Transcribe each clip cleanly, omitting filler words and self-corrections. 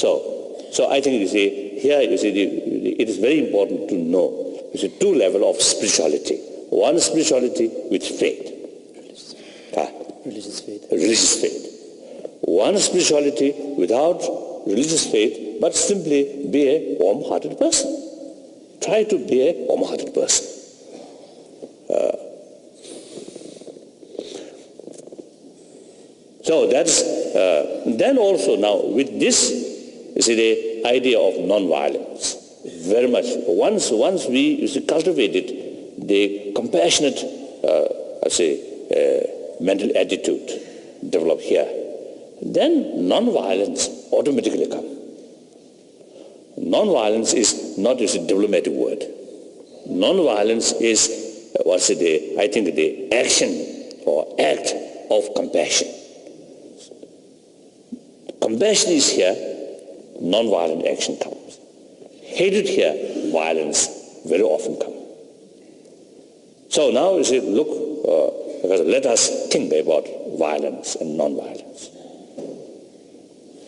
So I think, you see, here, you see, it is very important to know, you see, two levels of spirituality. One spirituality with faith. Religious faith. Religious faith. One spirituality without religious faith, but simply be a warm-hearted person. Try to be a warm-hearted person. So that's, then also now with this, you see, the idea of non-violence, very much, once we, you see, cultivated the compassionate, mental attitude developed here, then non-violence automatically comes. Non-violence is not just a diplomatic word. Non-violence is, I think, the action or act of compassion. Compassion is here, non-violent action comes. Hatred here, violence very often comes. So now, you see, look, let us think about violence and non-violence.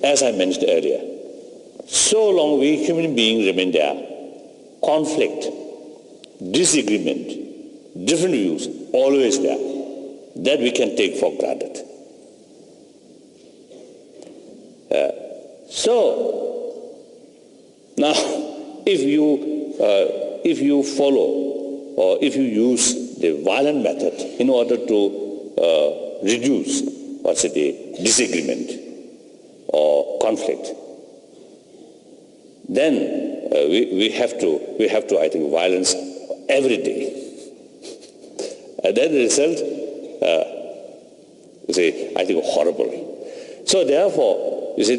As I mentioned earlier, so long we human beings remain there, conflict, disagreement, different views, always there, that we can take for granted. So now, if you follow or if you use the violent method in order to reduce the disagreement or conflict, then we have to I think violence every day, and then the result I think horrible. So therefore, you see,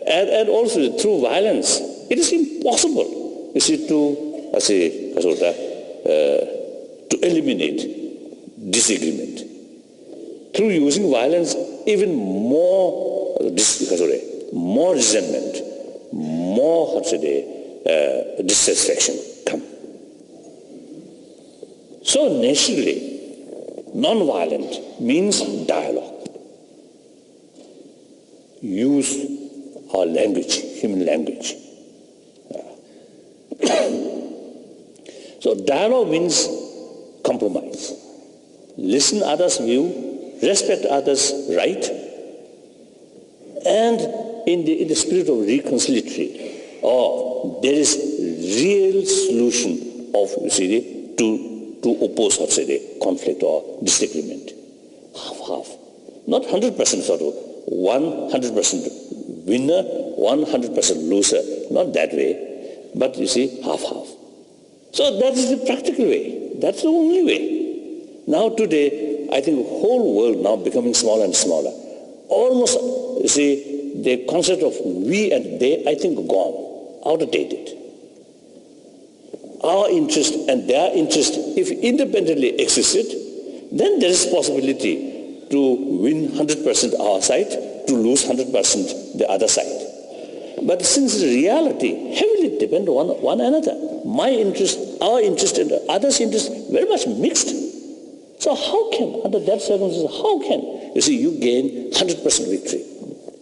and also through violence, it is impossible, you see, to eliminate disagreement. Through using violence, even more resentment, more dissatisfaction come. So naturally, non-violent means dialogue. Use our language, human language. So dialogue means compromise. Listen others' view, respect others' right, and in the spirit of reconciliatory, there is real solution of, you see, to oppose, conflict or disagreement. Half. Not 100% sort of 100% winner, 100% loser. Not that way, but you see, half. So that is the practical way. That's the only way. Now today, I think the whole world now becoming smaller and smaller. Almost, you see, the concept of we and they, I think, gone, outdated. Our interest and their interest, if independently existed, then there is possibility to win 100% our side, to lose 100% the other side. But since reality heavily depend on one another, my interest, our interest, and others' interest very much mixed. So how can, under that circumstance, how can, you see, you gain 100% victory?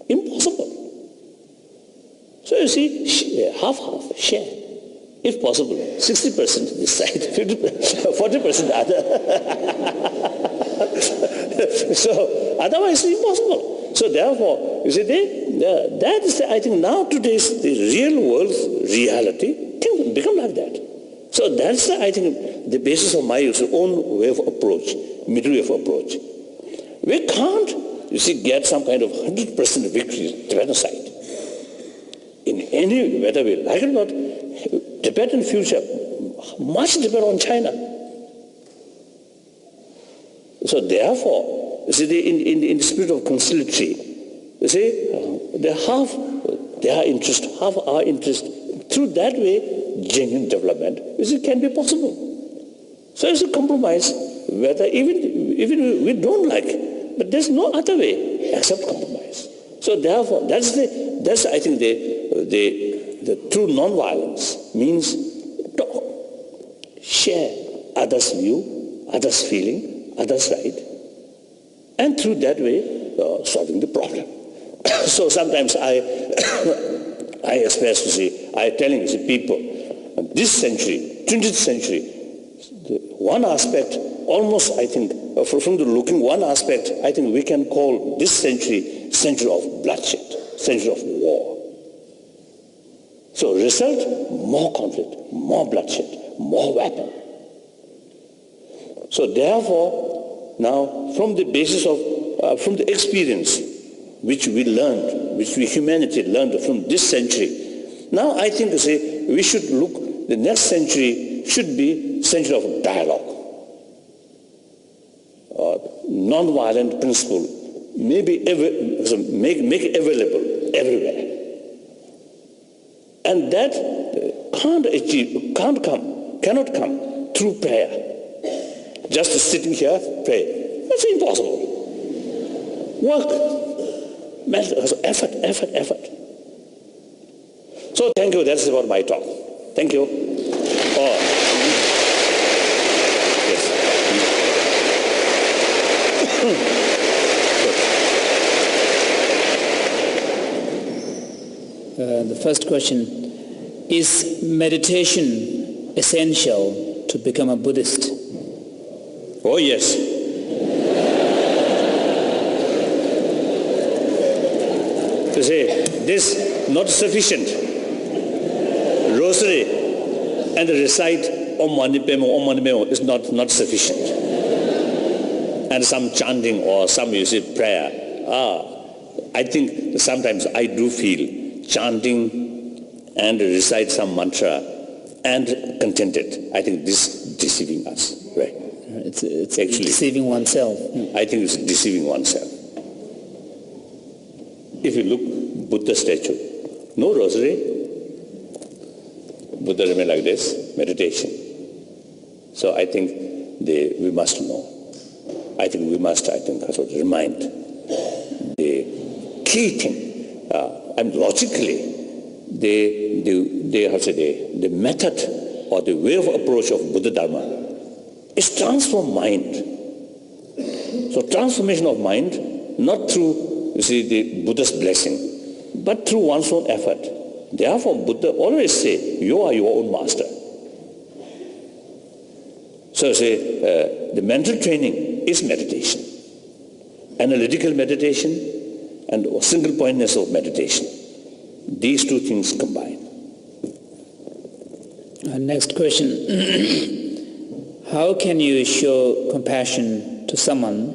Impossible. So you see, half, share. If possible, 60% this side, 40% other. So otherwise it's impossible. So therefore, you see, that is, I think, now today's the real world's reality can become like that. So that's, I think, the basis of my own way of approach, middle way of approach. We can't, you see, get some kind of 100% victory to either side. In any, whether we like it or not, Tibetan future much depend on China. So therefore, you see, in the spirit of conciliatory, you see, they have their interest, half our interest. Through that way, genuine development, you see, can be possible. So it's a compromise, whether even we don't like, but there's no other way except compromise. So therefore, that's I think the true non-violence means talk, share others' view, others' feeling, others' right, and through that way solving the problem. So sometimes I express, I telling people, this century, 20th century, one aspect, almost I think, from the looking one aspect, I think we can call this century of bloodshed, century of war. So result, more conflict, more bloodshed, more weapon. So therefore, now from the basis of, from the experience which we learned, which we humanity learned from this century, now I think we should look, the next century should be century of dialogue. Non-violent principle make available everywhere. And that cannot come through prayer. Just sitting here, pray. That's impossible. Work, effort. So thank you, that's about my talk. Thank you. The first question, is meditation essential to become a Buddhist? Oh yes. To say this not sufficient. Rosary and recite Om Mani Padme is not sufficient. And some chanting or some prayer. I think sometimes I do feel chanting and recite some mantra and contented. I think this is deceiving us, right? It's actually deceiving oneself. I think it's deceiving oneself. If you look Buddha statue, no rosary, Buddha remain like this, meditation. So I think we must know. I think we must, remind the key thing. And logically, the method or the way of approach of Buddha Dharma is transform mind. So transformation of mind, not through, the Buddha's blessing, but through one's own effort. Therefore, Buddha always say, you are your own master. So the mental training is meditation, analytical meditation and single pointness of meditation. These two things combine. Next question. How can you show compassion to someone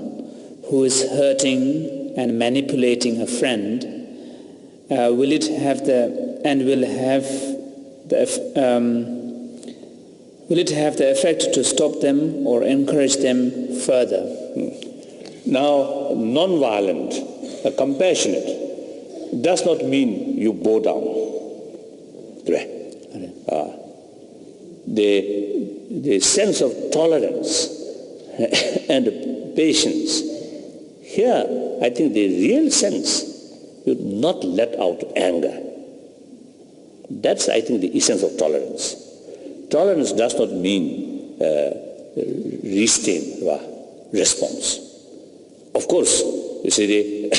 who is hurting and manipulating a friend? Will it have the effect to stop them or encourage them further? Now, non-violent, compassionate, does not mean you bow down. Right? The sense of tolerance and patience, here I think the real sense, you not let out anger. That's, I think, the essence of tolerance. Tolerance does not mean restrain response. Of course, you see,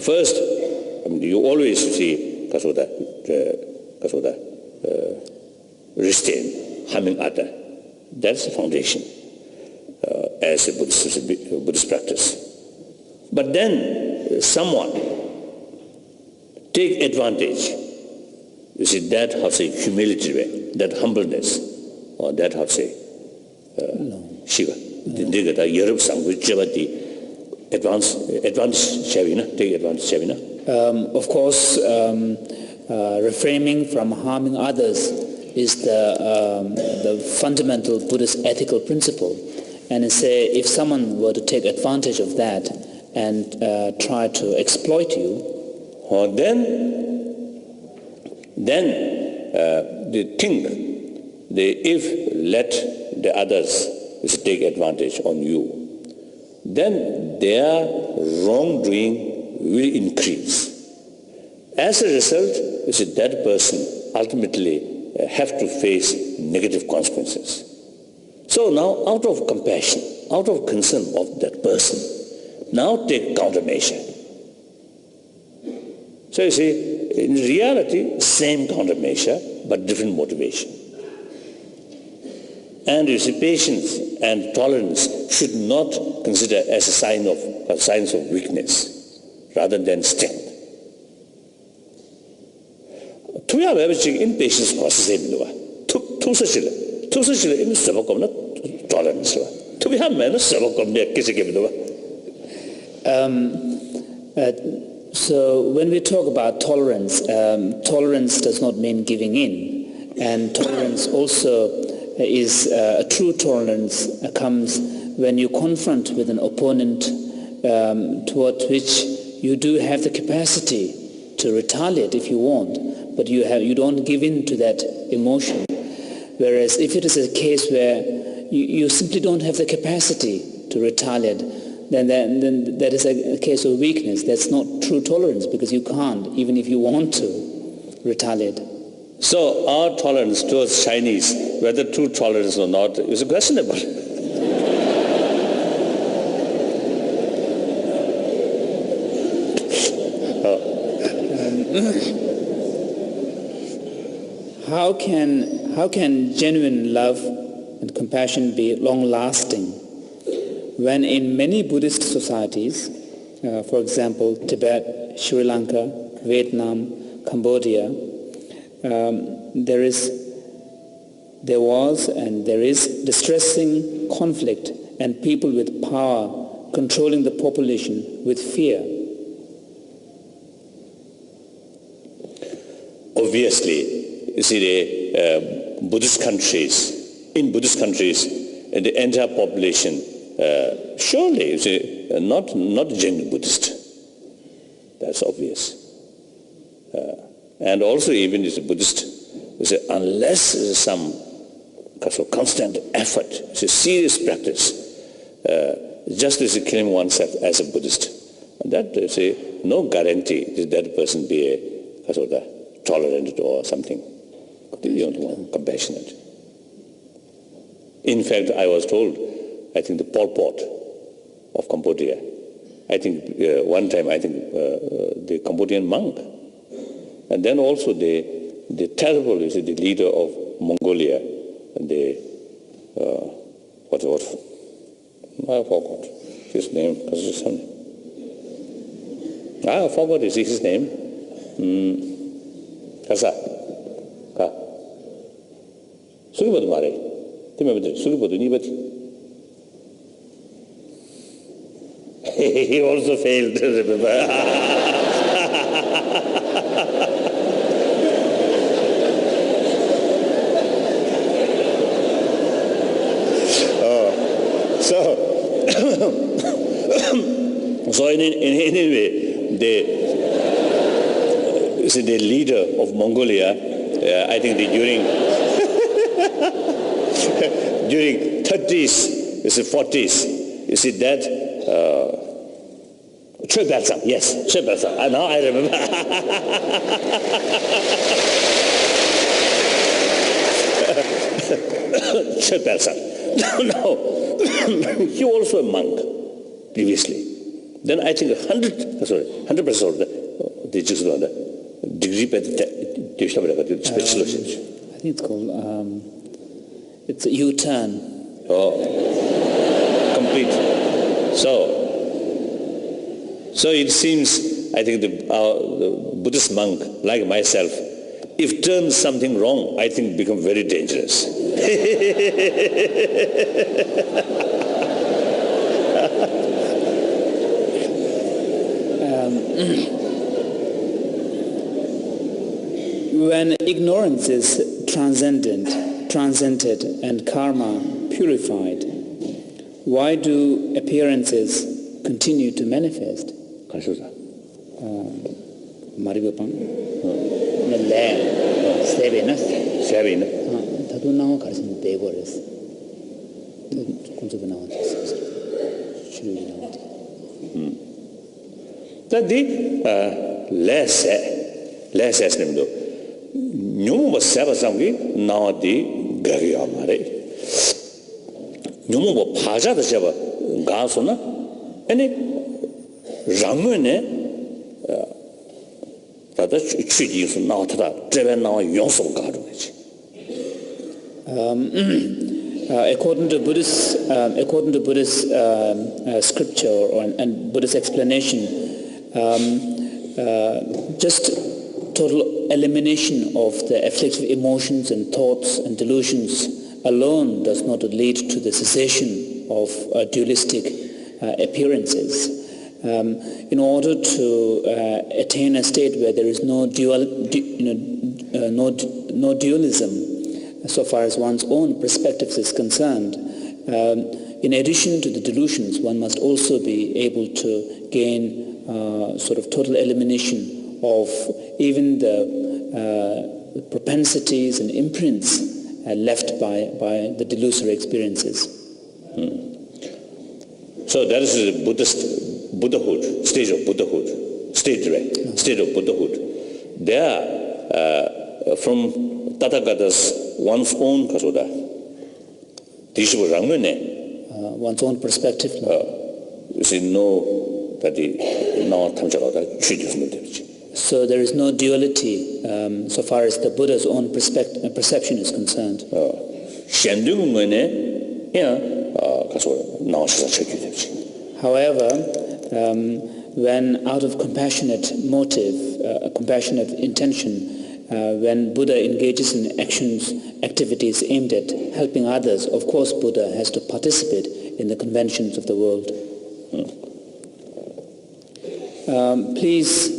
first, you always see restrain, harming other. That's the foundation as a Buddhist practice. But then someone take advantage. You see, that humility, that humbleness, or that Shiva. The Europe sang with Javati. Advantage Shavina, take advantage Shavina. Of course, refraining from harming others is the fundamental Buddhist ethical principle. And say, if someone were to take advantage of that and try to exploit you, then they think if let the others take advantage on you, then their wrongdoing will increase. As a result, that person ultimately have to face negative consequences. So now, out of compassion, out of concern of that person, now take countermeasure. So you see, in reality, same countermeasure, but different motivation. And you see, patience and tolerance should not consider as a signs of weakness, rather than strength. To be average impatience causes tolerance. To be So when we talk about tolerance, tolerance does not mean giving in, and tolerance also is a true tolerance comes when you confront with an opponent toward which you do have the capacity to retaliate if you want, but you don't give in to that emotion. Whereas if it is a case where you simply don't have the capacity to retaliate, then that is a case of weakness. That's not true tolerance, because you can't, even if you want to, retaliate. So our tolerance towards Chinese, whether true tolerance or not, is questionable. How can genuine love and compassion be long-lasting when in many Buddhist societies, for example, Tibet, Sri Lanka, Vietnam, Cambodia, there was and there is distressing conflict and people with power controlling the population with fear? Obviously, you see, in Buddhist countries, the entire population, surely, you see, not genuine Buddhist. That's obvious. And also, even as a Buddhist, you see, unless there is some constant effort, it's a serious practice, just as killing oneself as a Buddhist, and that, you see, no guarantee that that person be a tolerant or something, compassionate. In fact, I was told, I think the Pol Pot of Cambodia, I think one time, the Cambodian monk, and then also the terrible, you see, the leader of Mongolia, and I forgot his name. I forgot his name. Kasa. Sugibadu Mare. Sugibadu Nibati. He also failed, remember. So in any way, the leader of Mongolia, I think during 30s, 40s, you see that Chöpelsang, yes, Chöpelsang. Now I remember. Chöpelsang. No, he also a monk previously. Then I think 100% of the degree by the specialist. I think it's called, it's a U-turn. Oh, complete. So it seems, I think the Buddhist monk, like myself, if turns something wrong, I think become very dangerous. When ignorance is transcended and karma purified, why do appearances continue to manifest? Maribapang. less as nimdo nyumu seba samgi na di gari amare nyumu bhaja da seba ga sona any 랑은에 다다 취지에서 나타다 제변나와 용서 가르지. According to Buddhist scripture and Buddhist explanation, just total elimination of the afflictive emotions and thoughts and delusions alone does not lead to the cessation of dualistic appearances. In order to attain a state where there is no dualism, so far as one's own perspectives is concerned, in addition to the delusions, one must also be able to gain sort of total elimination of even the propensities and imprints left by the delusory experiences. So that is the Buddhahood, stage of Buddhahood, state of Buddhahood. There, from Tathagata's one's own kasoda, one's own perspective. You see, no, that now so there is no duality so far as the Buddha's own perception is concerned. However, when out of compassionate motive, compassionate intention, when Buddha engages in activities aimed at helping others, of course Buddha has to participate in the conventions of the world. Please,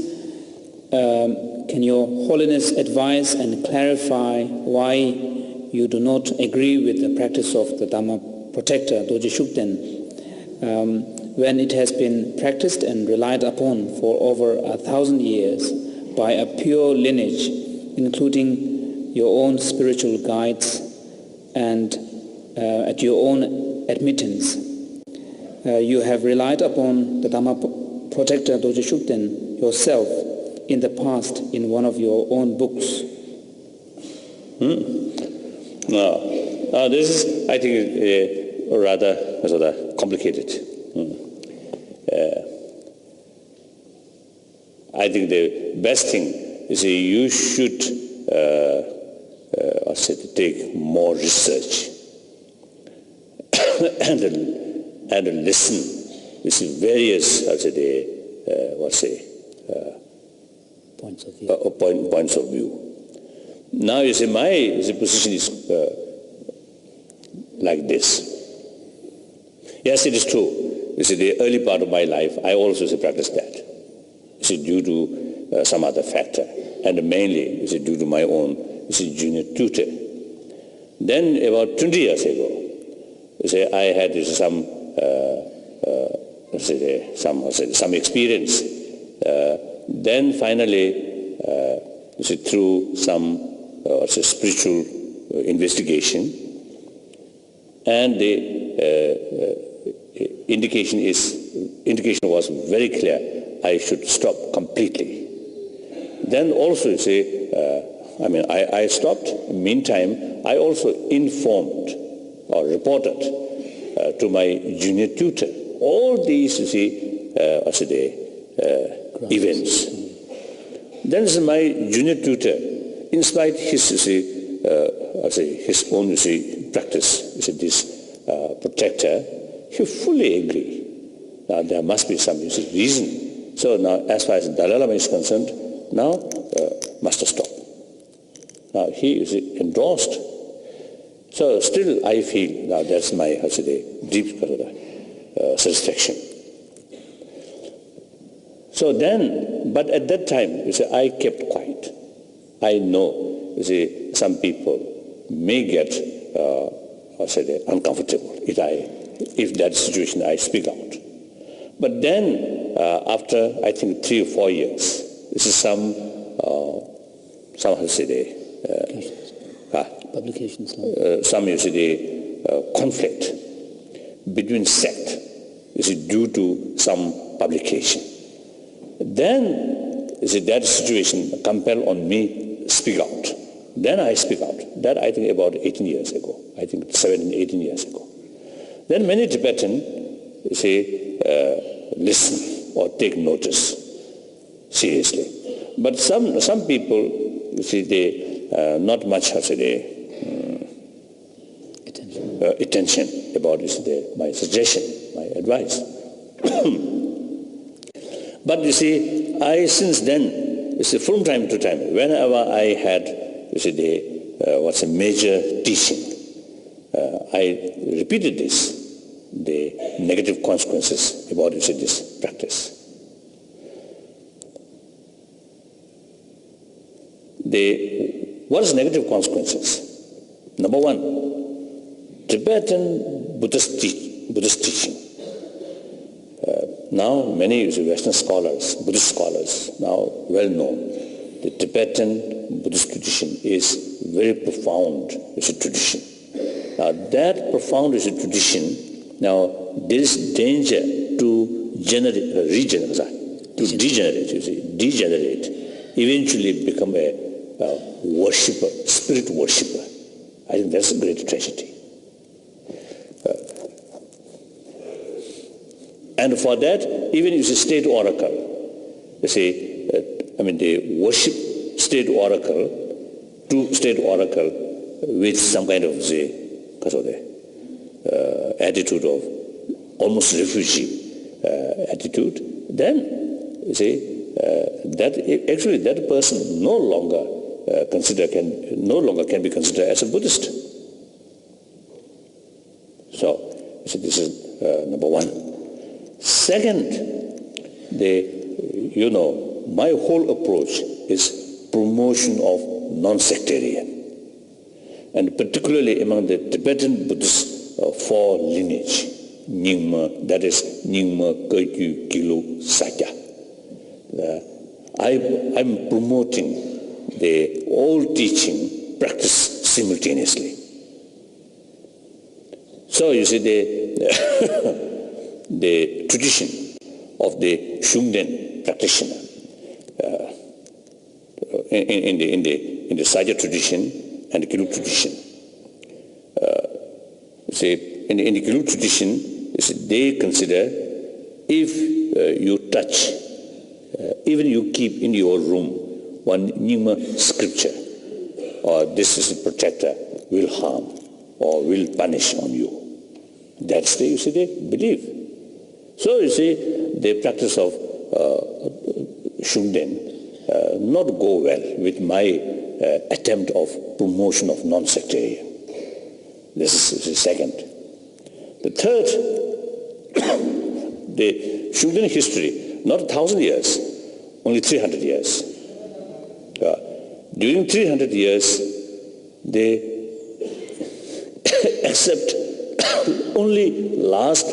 can Your Holiness advise and clarify why you do not agree with the practice of the Dhamma protector, Doji Shukden, when it has been practiced and relied upon for over 1,000 years by a pure lineage, including your own spiritual guides, and at your own admittance, you have relied upon the Dhamma protector Doji Shukden yourself in the past in one of your own books. This is, I think, rather complicated. I think the best thing is you should take more research and listen with various points of view. Now you see my position is like this. Yes, it is true. You see, the early part of my life, I also practiced that. You see, due to some other factor, and mainly you see, due to my own junior tutor. Then about 20 years ago, you see, I had some experience. Then finally, you see, through some spiritual investigation, and the indication was very clear. I should stop completely. Then also, you see, I stopped. Meantime, I also informed or reported to my junior tutor all these, you see, events. Then my junior tutor, in spite his, his own, practice, this protector, he fully agreed. Now there must be some reason. So now, as far as Dalai Lama is concerned, now must stop. Now he is endorsed. So still I feel now that's my deep satisfaction. So then, but at that time, I kept quiet. I know, some people may get uncomfortable if that situation I speak out. But then, after I think 3 or 4 years, this is some publications, some conflict between sect due to some publication. Then that situation compelled on me speak out. Then I speak out. That I think about 18 years ago. I think 17, 18 years ago. Then many Tibetans listen. or take notice seriously. But some people, you see, they not much have attention about my suggestion, my advice. But you see, I since then, you see, from time to time, whenever I had, you see, what's a major teaching, I repeated this, the negative consequences about, you see, this practice. What is negative consequences? Number one, Tibetan Buddhist teaching. Now many Western scholars, Buddhist scholars, now well known. The Tibetan Buddhist tradition is very profound as a tradition. Now that profound as a tradition, now there is danger to degenerate, eventually become a worshipper, spirit worshipper. I think that's a great tragedy. And for that, even if it's a state oracle, you see, they worship state oracle, to state oracle with some kind of, attitude of almost refugee attitude, then, you see, that person no longer can be considered as a Buddhist. So, you see, this is number one. Second, my whole approach is promotion of non-sectarian, and particularly among the Tibetan Buddhist four lineage, Nyingma, that is Nyingma, Kagyu, Kilu, Sakya. I'm promoting the all teaching practice simultaneously. So you see the tradition of the Shungden practitioner in the Sajya tradition and the Kilu tradition. In the Kilu tradition, they consider if you touch, even you keep in your room one Nyingma scripture, or this is a protector, will harm or will punish on you. That's the, they believe. So you see, the practice of Shungden not go well with my attempt of promotion of non-sectarian. This is the second. The third, the Shungden history, not 1,000 years, only 300 years. During 300 years, they accept only last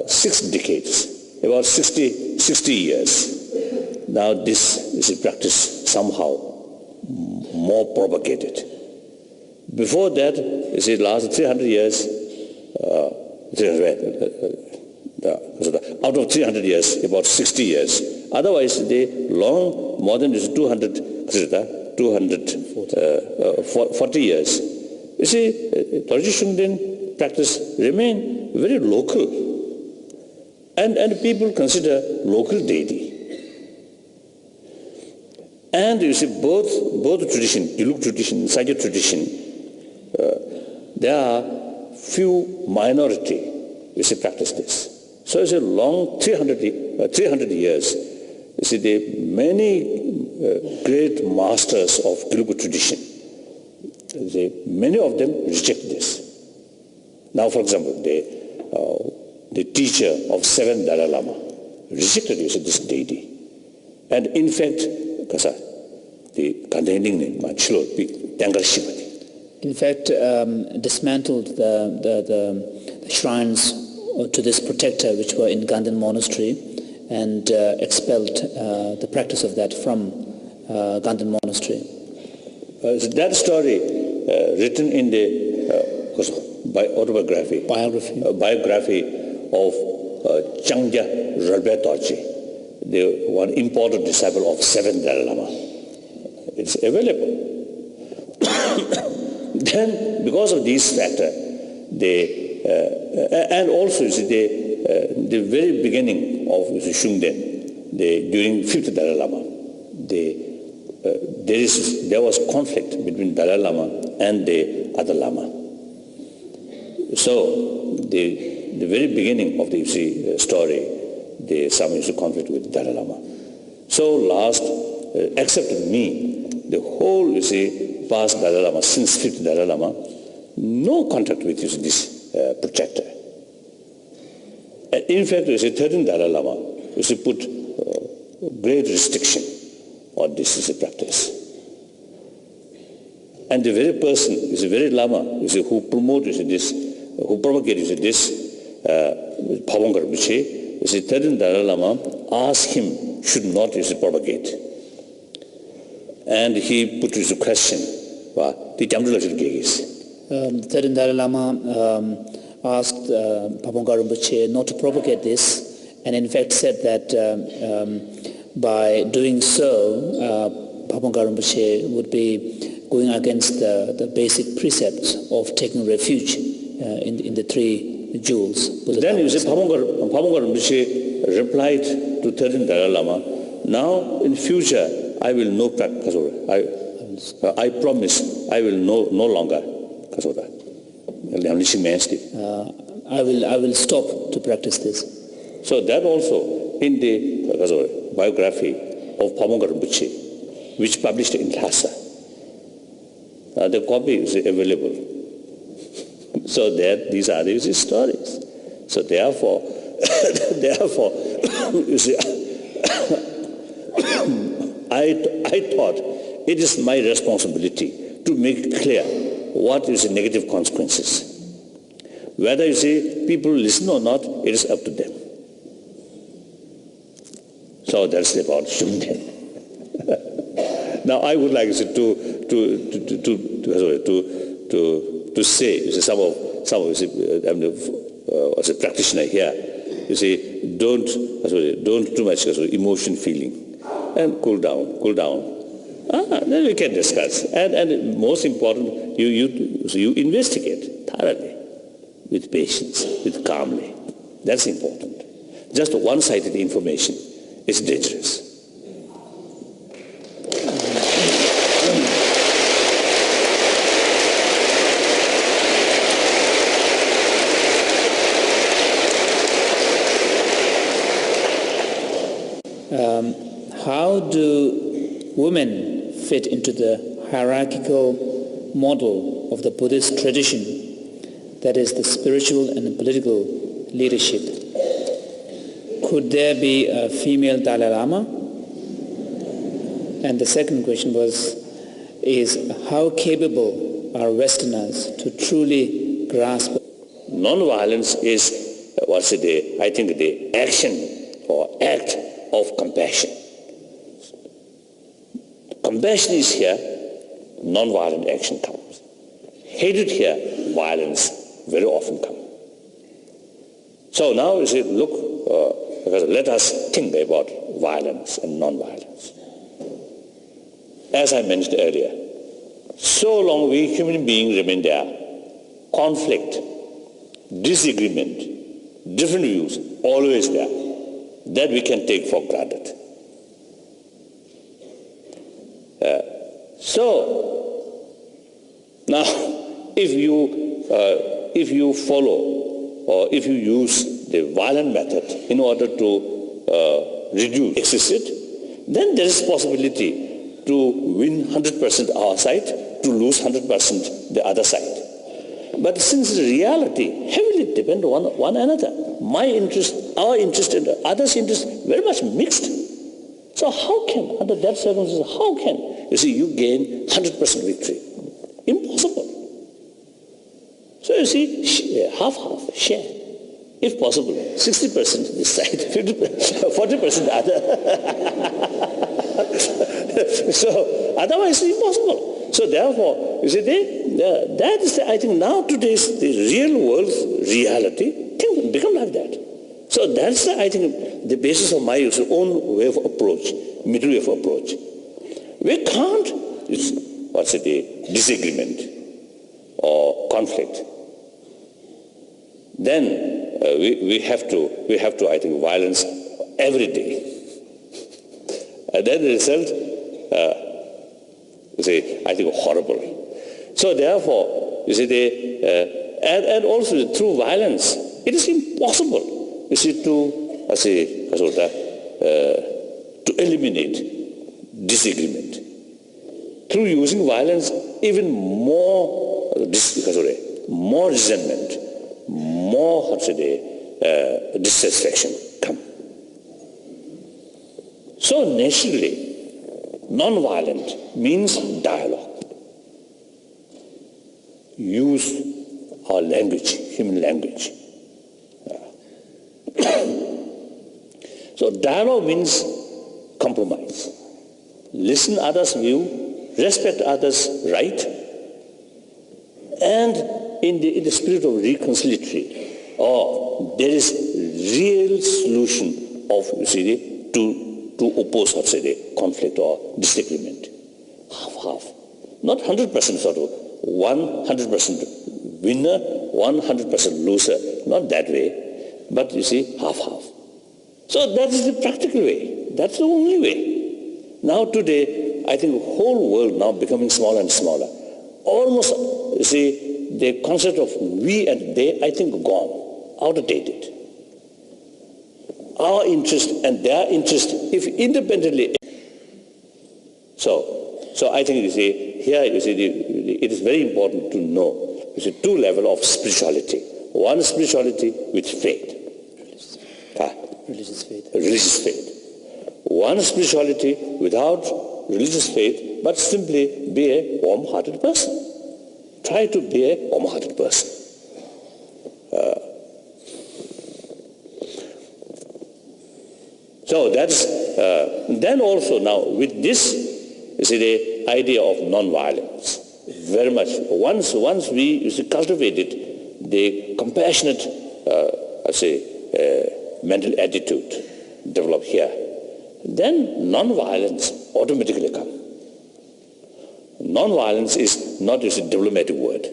6 decades, about 60 years. Now this is a practice somehow more propagated. Before that, you see, last 300 years, out of 300 years, about 60 years. Otherwise, they long, more than 40 years. You see, Dorje Shungden practice remain very local. And people consider local deity. And you see, both tradition, Kiluk tradition, Sajya tradition, there are few minority, you see, practice this. So it's a long 300 years. You see, the many great masters of Kiluk tradition, many of them reject this. Now, for example, the teacher of 7th Dalai Lama rejected this deity. And in fact, the containing name, in fact, dismantled the shrines to this protector which were in Ganden Monastery and expelled the practice of that from Ganden Monastery. That story written in the autobiography of Changjia Rilpe Dorje, the one important disciple of 7th Dalai Lama. It's available. Then, because of these factors, and also, you see, the very beginning of of Shungden, during 5th Dalai Lama, there was conflict between Dalai Lama and the other Lama. So the very beginning of the story, some conflict with Dalai Lama. So last, except me, the whole past Dalai Lama, since 5th Dalai Lama, no contact with this protector. In fact, 13th Dalai Lama put great restriction on this practice. And the very person, the very Lama, who promoted this, who propagated this, Phawangar Rinpoche, 13th Dalai Lama asked him should not propagate. And he put this question, the 13th Dalai Lama asked Phawangar Rinpoche not to propagate this, and in fact said that by doing so, Phawangar Rinpoche would be going against the basic precepts of taking refuge in the three jewels. Then Phawangar Rinpoche replied to 13th Dalai Lama, now in future I will no practice. I promise I will no longer. I will stop to practice this. So that also in the biography of Phawangar Rinpoche, which published in Lhasa, the copy is available. So these are the stories. So therefore, you see, I thought it is my responsibility to make clear what is the negative consequences. Whether people listen or not, it is up to them. So that's about Shungden. Now I would like to say some of as a practitioner here, don't too much emotion feeling, and cool down. Then we can discuss. And most important, you investigate thoroughly, with patience, with calmly. That's important. Just one-sided information is dangerous. How do women fit into the hierarchical model of the Buddhist tradition, that is the spiritual and political leadership? Could there be a female Dalai Lama? And the second question is how capable are Westerners to truly grasp? Non-violence is, I think the action or act of compassion. Compassion is here, non-violent action comes. Hatred here, violence very often comes. So now let us think about violence and non-violence. As I mentioned earlier, so long we human beings remain there, conflict, disagreement, different views, always there, that we can take for granted. So now, if you follow or if you use the violent method in order to reduce excessive, then there is possibility to win 100% our side, to lose 100% the other side. But since reality heavily depends on one another, my interest, our interest, and others' interest very much mixed. So how can, under that circumstances, how can you gain 100% victory? Impossible. So half, share. If possible, 60% this side, 40% other. So otherwise it's impossible. So therefore, that is, I think, now today's the real world's reality become like that. So that's, I think, the basis of my own way of approach, middle way of approach. We can't, disagreement or conflict. Then we have to, I think, violence every day. And then the result, I think horrible. So therefore, and also through violence, it is impossible, to eliminate disagreement. Through using violence, even more resentment, more dissatisfaction come. So naturally, non-violent means dialogue. Use our language, human language. So dialogue means compromise. Listen others' view, respect others' right, and in the spirit of reconciliatory, there is real solution of to oppose conflict or disagreement. Half. Not 100% sort of 100% winner, 100% loser. Not that way, but half. So that is the practical way. That's the only way. Now today, I think the whole world now becoming smaller and smaller. Almost, the concept of we and they, I think, gone, outdated. Our interest and their interest, if independently. So I think, here, it is very important to know, two levels of spirituality. One spirituality with faith. Religious faith. One spirituality without religious faith, but simply be a warm-hearted person. Try to be a warm-hearted person. So that's, then also now with this, the idea of non-violence, very much. Once we cultivated the compassionate, mental attitude developed here, then non-violence automatically comes. Non-violence is not just a diplomatic word.